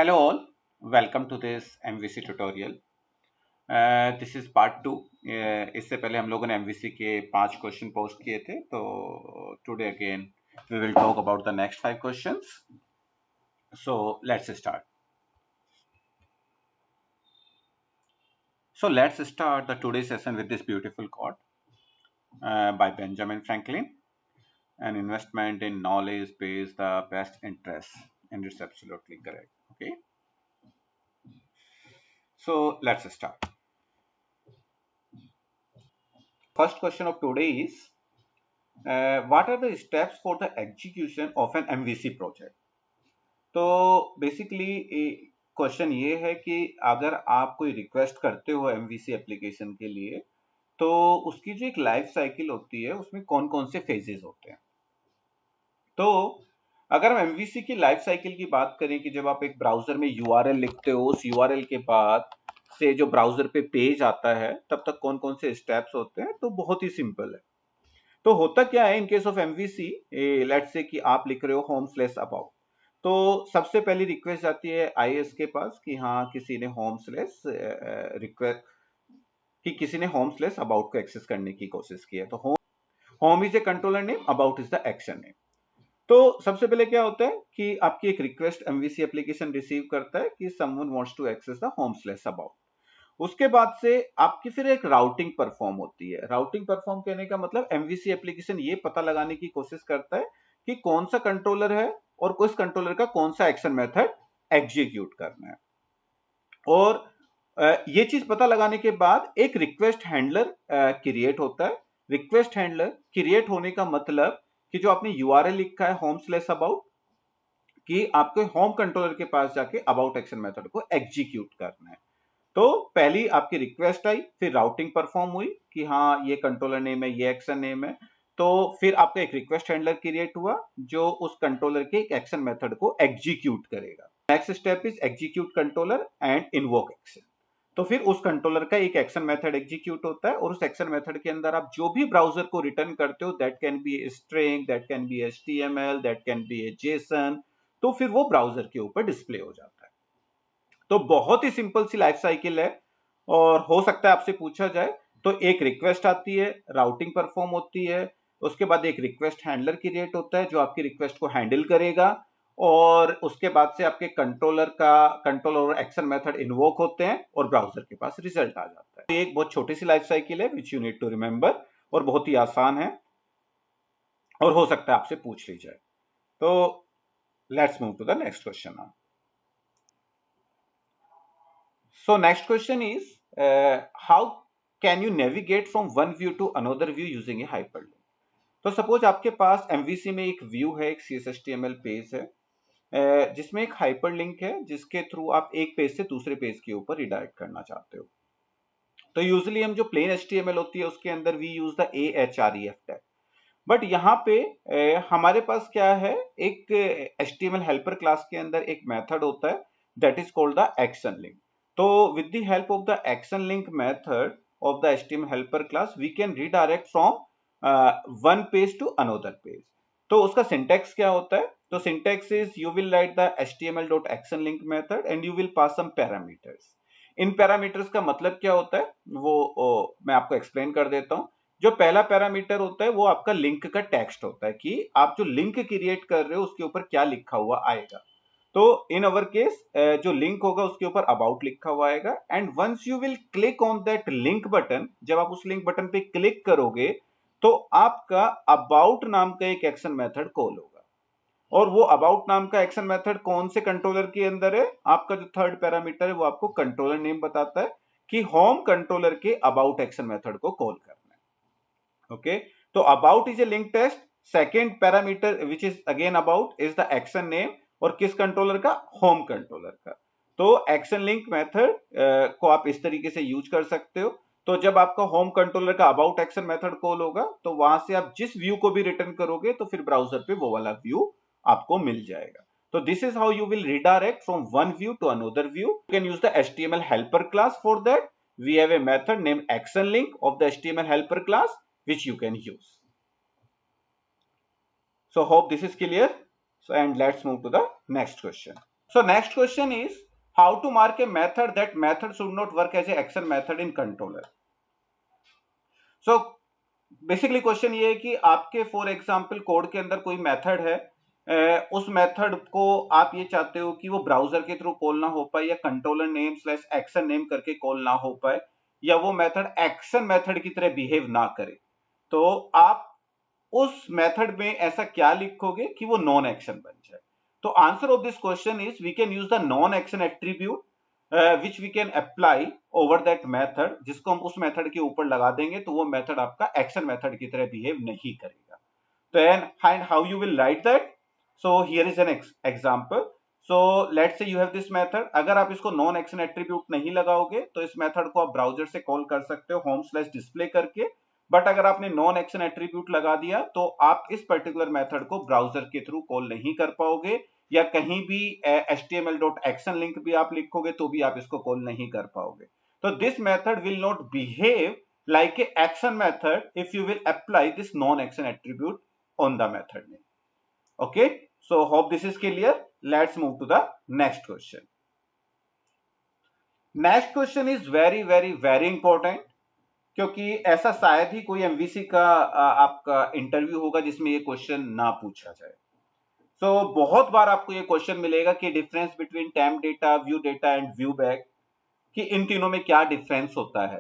Hello all, welcome to this MVC tutorial. This is part 2. इससे पहले हम लोगों ने MVC के 5 क्वेश्चन पोस्ट किए थे, तो today again we will talk about the next 5 questions. So let's start. So let's start the today's session with this beautiful quote by Benjamin Franklin. An investment in knowledge pays the best interest, and it's absolutely correct. Okay. So let's start. First question of today is what are the steps for the execution of an MVC project? तो basically question ये है कि अगर आप कोई request करते हो MVC application के लिए, तो उसकी जो एक लाइफ साइकिल होती है उसमें कौन कौन से फेजेस होते हैं। तो अगर हम MVC की लाइफ साइकिल की बात करें कि जब आप एक ब्राउजर में URL लिखते हो, उस URL के बाद से जो ब्राउजर पे पेज आता है तब तक कौन कौन से स्टेप्स होते हैं, तो बहुत ही सिंपल है। तो होता क्या है in case of MVC, let's say कि आप लिख रहे हो home/about, तो सबसे पहली रिक्वेस्ट जाती है IIS के पास कि हाँ किसी ने होम/अबाउट को एक्सेस करने की कोशिश की है। तो home is a controller name, about is the action name. तो सबसे पहले क्या होता है कि आपकी एक रिक्वेस्ट MVC एप्लीकेशन रिसीव करता है कि someone wants to access the home about. उसके बाद से आपकी फिर एक राउटिंग परफॉर्म होती है। राउटिंग परफॉर्म कहने का मतलब MVC एप्लीकेशन ये पता लगाने की कोशिश करता है कि कौन सा कंट्रोलर है और उस कंट्रोलर का कौन सा एक्शन मेथड एग्जीक्यूट करना है। और ये चीज पता लगाने के बाद एक रिक्वेस्ट हैंडलर क्रिएट होता है। रिक्वेस्ट हैंडलर क्रिएट होने का मतलब कि जो आपने URL लिखा है home/about, कि आपके होम कंट्रोलर के पास जाके अबाउट एक्शन मेथड को एग्जीक्यूट करना है। तो पहली आपकी रिक्वेस्ट आई, फिर राउटिंग परफॉर्म हुई कि हाँ ये कंट्रोलर नेम है, ये एक्शन नेम है। तो फिर आपका एक रिक्वेस्ट हैंडलर क्रिएट हुआ जो उस कंट्रोलर के एक एक्शन मेथड को एग्जीक्यूट करेगा। Next step is execute controller and invoke action. तो फिर उस कंट्रोलर का एक एक्शन मेथड एग्जीक्यूट होता है और उस एक्शन मेथड के अंदर आप जो भी ब्राउजर को रिटर्न करते हो, that can be a string, that can be HTML, that can be A JSON, तो फिर वो ब्राउजर के ऊपर डिस्प्ले हो जाता है। तो बहुत ही सिंपल सी लाइफ साइकिल है। और हो सकता है आपसे पूछा जाए तो एक रिक्वेस्ट आती है, राउटिंग परफॉर्म होती है, उसके बाद एक रिक्वेस्ट हैंडलर क्रिएट होता है जो आपकी रिक्वेस्ट को हैंडल करेगा, और उसके बाद से आपके कंट्रोलर और एक्शन मेथड इन्वोक होते हैं और ब्राउजर के पास रिजल्ट आ जाता है। एक बहुत छोटी सी लाइफ साइकिल है which you need to remember, और बहुत ही आसान है और हो सकता है आपसे पूछ ली जाए। तो let's move to the next question now. So next question is how can you navigate from one view to another view using a hyperlink? तो सपोज आपके पास MVC में एक व्यू है, एक CSHTML पेज है जिसमें एक हाइपरलिंक है जिसके थ्रू आप एक पेज से दूसरे पेज के ऊपर रिडायरेक्ट करना चाहते हो। तो यूजुअली हम जो प्लेन HTML होती है उसके अंदर we use the AHREF tag, but यहाँ पे हमारे पास क्या है, एक HTML हेल्पर क्लास के अंदर एक मेथड होता है that is called the action link. तो with the help of the action link method of the HTML helper class we can redirect from one page to another page। तो उसका syntax क्या होता है? तो syntax is you will write the HTML.actionLink method and you will pass some parameters। In parameters का मतलब क्या होता है वो मैं आपको एक्सप्लेन कर देता हूं। जो पहला पैरामीटर होता है वो आपका लिंक का टेक्स्ट होता है कि आप जो लिंक क्रिएट कर रहे हो उसके ऊपर क्या लिखा हुआ आएगा। तो इन अवर केस जो लिंक होगा उसके ऊपर अबाउट लिखा हुआ आएगा, and once you will click on that link button, जब आप उस लिंक बटन पे क्लिक करोगे तो आपका अबाउट नाम का एक एक्शन मेथड कॉल होगा। और वो अबाउट नाम का एक्शन मेथड कौन से कंट्रोलर के अंदर है? आपका जो थर्ड पैरामीटर है वो आपको कंट्रोलर नेम बताता है कि होम कंट्रोलर के अबाउट एक्शन मेथड को कॉल करना है। ओके, तो about is a link text. Second parameter which is again about is the action name, और किस कंट्रोलर का? होम कंट्रोलर का। तो एक्शन लिंक मेथड को आप इस तरीके से यूज कर सकते हो। तो जब आपका होम कंट्रोलर का अबाउट एक्शन मेथड कॉल होगा तो वहां से आप जिस व्यू को भी रिटर्न करोगे तो फिर ब्राउजर पे वो वाला व्यू आपको मिल जाएगा। तो this is how you will redirect from one view to another view. You can use the HTML helper class for that. We have a method named action link of the HTML helper class which you can use. So hope this is clear. So and let's move to the next question. So next question is how to mark a method that method should not work as a action method in controller. So basically question ये है कि आपके for example code के अंदर कोई method है, उस method को आप ये चाहते हो कि वो ब्राउजर के थ्रू कॉल ना हो पाए या controller name slash action name करके कॉल ना हो पाए या वो मेथड एक्शन मेथड की तरह बिहेव ना करे, तो आप उस मेथड में ऐसा क्या लिखोगे कि वो नॉन एक्शन बन जाए. तो answer of this question is we can use the non action attribute which we can apply over that method, जिसको हम उस मेथड के ऊपर लगा देंगे तो वो मेथड आपका एक्शन मेथड की तरह बिहेव नहीं करेगा. Then and how you will write that? So here is an example. So let's say you have this method. अगर आप इसको नॉन एक्शन एट्रीब्यूट नहीं लगाओगे तो इस मेथड को आप ब्राउजर से कॉल कर सकते हो होम स्लैश डिस्प्ले करके, बट अगर आपने नॉन एक्शन एट्रीब्यूट लगा दिया तो आप इस पर्टिकुलर मेथड को ब्राउजर के थ्रू कॉल नहीं कर पाओगे, या कहीं भी html.action लिंक भी आप लिखोगे तो भी आप इसको कॉल नहीं कर पाओगे. तो this method will not behave like a action method if you will apply this non-action attribute on the method name. Okay, so hope this is clear. Let's move to the next question. Next question is very important, क्योंकि ऐसा शायद ही कोई MVC का आपका interview होगा जिसमें ये question ना पूछा जाए. तो बहुत बार आपको ये क्वेश्चन मिलेगा कि difference between temp data, view data and view back, कि इन तीनों में क्या डिफरेंस होता है.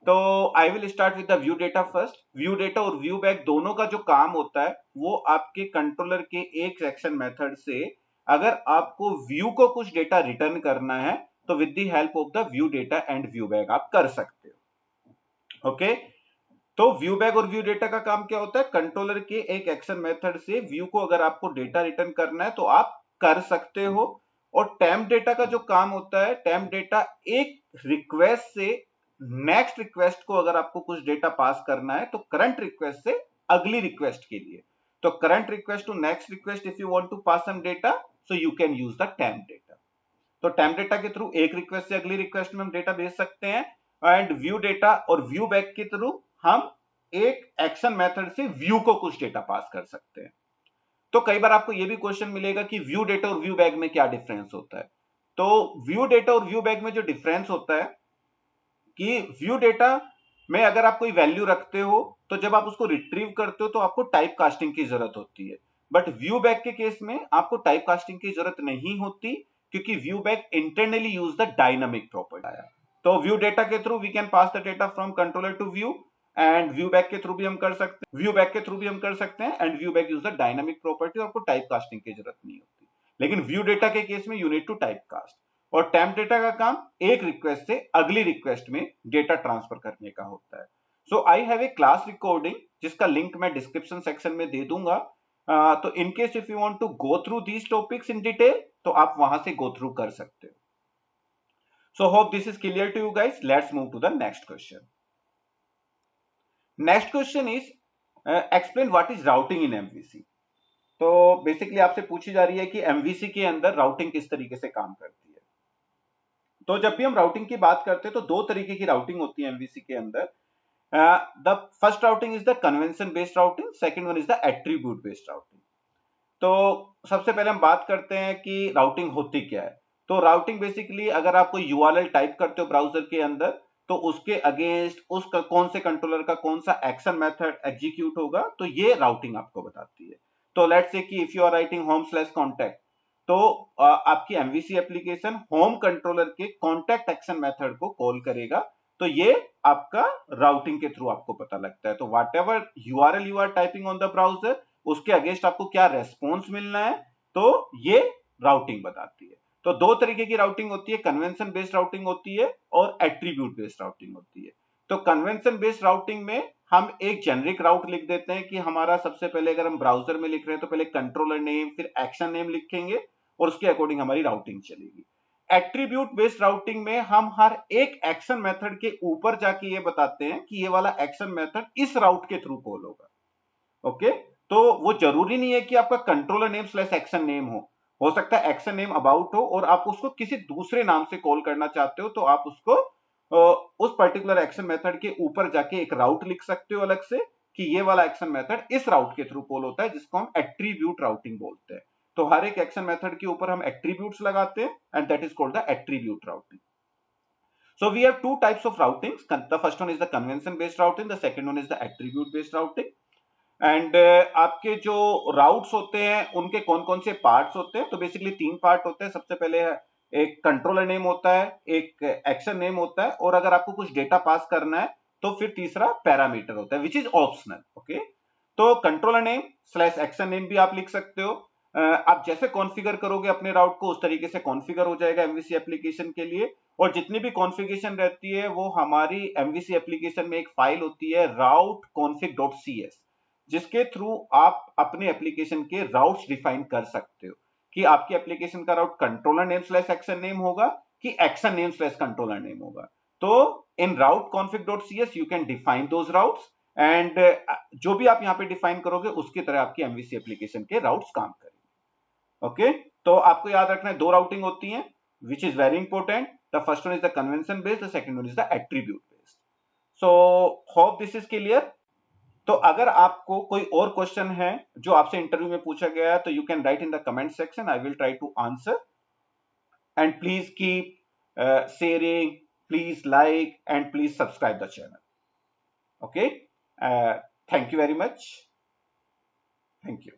तो I will start with the view data first. View data और व्यू बैक दोनों का जो काम होता है वो आपके कंट्रोलर के एक सेक्शन मेथड से अगर आपको व्यू को कुछ डेटा रिटर्न करना है तो with the help of the view data and view back आप कर सकते हो. ओके, तो व्यू बैक और व्यू डेटा का काम क्या होता है, कंट्रोलर के एक एक्शन मेथड से व्यू को अगर आपको डेटा रिटर्न करना है तो आप कर सकते हो. और टेम्प डेटा का जो काम होता है, टेम्प डेटा एक रिक्वेस्ट से नेक्स्ट रिक्वेस्ट को अगर आपको कुछ डेटा पास करना है तो करंट रिक्वेस्ट से अगली रिक्वेस्ट के लिए, तो current request to next request if you want to pass some data so you can use the temp data. तो टेम्प डेटा के थ्रू एक रिक्वेस्ट से अगली रिक्वेस्ट में हम डेटा भेज सकते हैं, एंड व्यू डेटा और व्यू बैक के थ्रू हम एक एक्शन मेथड से व्यू को कुछ डेटा पास कर सकते हैं. तो कई बार आपको यह भी क्वेश्चन मिलेगा कि व्यू डेटा और व्यू बैक में क्या डिफरेंस होता है. तो व्यू डेटा और व्यू बैक में जो डिफरेंस होता है कि व्यू डेटा में अगर आप कोई वैल्यू रखते हो तो जब आप उसको रिट्रीव करते हो तो आपको टाइप कास्टिंग की जरूरत होती है, बट व्यू बैक के केस में आपको टाइप कास्टिंग की जरूरत नहीं होती क्योंकि view bag internally use the dynamic property. तो व्यू डेटा के through we can pass the data from controller to view, and view bag के थ्रू भी हम कर सकते हैं, व्यू बैक के थ्रू भी हम कर सकते हैं, and view bag use the dynamic property, आपको टाइप कास्टिंग की जरूरत नहीं होती. लेकिन व्यू डेटा के केस में you need to type cast. और टेम्प डेटा का काम एक रिक्वेस्ट से अगली रिक्वेस्ट में डेटा ट्रांसफर करने का होता है. So I have a class recording जिसका लिंक मैं डिस्क्रिप्शन सेक्शन में दे दूंगा. तो in case if you want to go through these topics in detail तो आप वहां से गो थ्रू कर सकते हो. So hope this is clear to you guys. Let's move to the next question. Next question is explain what is routing in MVC. तो basically आपसे पूछी जा रही है कि एमवीसी के अंदर राउटिंग किस तरीके से काम करती है. तो जब भी हम राउटिंग की बात करते हैं तो दो तरीके की राउटिंग होती है एमवीसी के अंदर. The first routing is the convention based routing, second one is the attribute based routing. तो सबसे पहले हम बात करते हैं कि राउटिंग होती क्या है. तो राउटिंग बेसिकली अगर आप कोई यूआरएल टाइप करते हो ब्राउजर के अंदर तो उसके अगेंस्ट उसका कौन से कंट्रोलर का कौन सा एक्शन मेथड एग्जीक्यूट होगा, तो ये राउटिंग आपको बताती है. तो लेट्स से कि if you are writing home slash contact तो आपकी एमवीसी एप्लीकेशन होम कंट्रोलर के कॉन्टैक्ट एक्शन मेथड को कॉल करेगा. तो ये आपका राउटिंग के थ्रू आपको पता लगता है. तो whatever URL you are typing on the browser उसके अगेंस्ट आपको क्या रेस्पॉन्स मिलना है, तो ये राउटिंग बताती है. तो दो तरीके की राउटिंग होती है, कन्वेंशन बेस्ड राउटिंग होती है और एट्रीब्यूट बेस्ड राउटिंग होती है. तो कन्वेंशन बेस्ड राउटिंग में हम एक जेनरिक राउट लिख देते हैं कि हमारा सबसे पहले अगर हम ब्राउजर में लिख रहे हैं तो पहले कंट्रोलर नेम फिर एक्शन नेम लिखेंगे और उसके अकॉर्डिंग हमारी राउटिंग चलेगी. एट्रीब्यूट बेस्ड राउटिंग में हम हर एक एक्शन मेथड के ऊपर जाके ये बताते हैं कि ये वाला एक्शन मेथड इस राउट के थ्रू कॉल होगा. ओके, तो वो जरूरी नहीं है कि आपका controller name slash action name हो सकता है एक्शन नेम अबाउट हो और आप उसको किसी दूसरे नाम से कॉल करना चाहते हो तो आप उसको उस पर्टिकुलर एक्शन मेथड के ऊपर जाके एक राउट लिख सकते हो अलग से कि ये वाला एक्शन मेथड इस राउट के थ्रू कॉल होता है, जिसको हम एट्रीब्यूट राउटिंग बोलते हैं. तो हर एक एक्शन मेथड के ऊपर हम एट्रीब्यूट्स लगाते हैं and that is called the attribute routing. So we have two types of routings. The first one is the convention based routing, the second one is the attribute based routing. And आपके जो routes होते हैं उनके कौन कौन से parts होते हैं, तो बेसिकली तीन पार्ट होते हैं. सबसे पहले है एक कंट्रोलर नेम होता है, एक एक्शन नेम होता है, और अगर आपको कुछ डेटा पास करना है तो फिर तीसरा पैरामीटर होता है विच इज ऑप्शनल. ओके, तो controller name slash action name भी आप लिख सकते हो. आप जैसे कॉन्फ़िगर करोगे अपने राउट को उस तरीके से कॉन्फ़िगर हो जाएगा एमवीसी एप्लीकेशन के लिए. और जितनी भी कॉन्फ़िगरेशन रहती है वो हमारी एमवीसी एप्लीकेशन में एक फाइल होती है route.config.cs, जिसके थ्रू आप अपने एप्लीकेशन के राउट्स डिफाइन कर सकते हो कि आपके एप्लीकेशन का route controller name slash action name होगा कि action name slash controller name होगा. तो in route.config.cs you can define those routes and जो भी आप यहाँ पे डिफाइन करोगे उसकी तरह आपकी एमवीसी एप्लीकेशन के राउट्स काम करेंगे. ओके, तो आपको याद रखना है दो राउटिंग होती हैं which is very important. The first one is the convention based, the second one is the attribute based. So hope this is clear. तो अगर आपको कोई और क्वेश्चन है जो आपसे इंटरव्यू में पूछा गया है तो you can write in the comment section, I will try to answer. And please keep sharing, please like and please subscribe the channel. Okay, thank you very much. Thank you.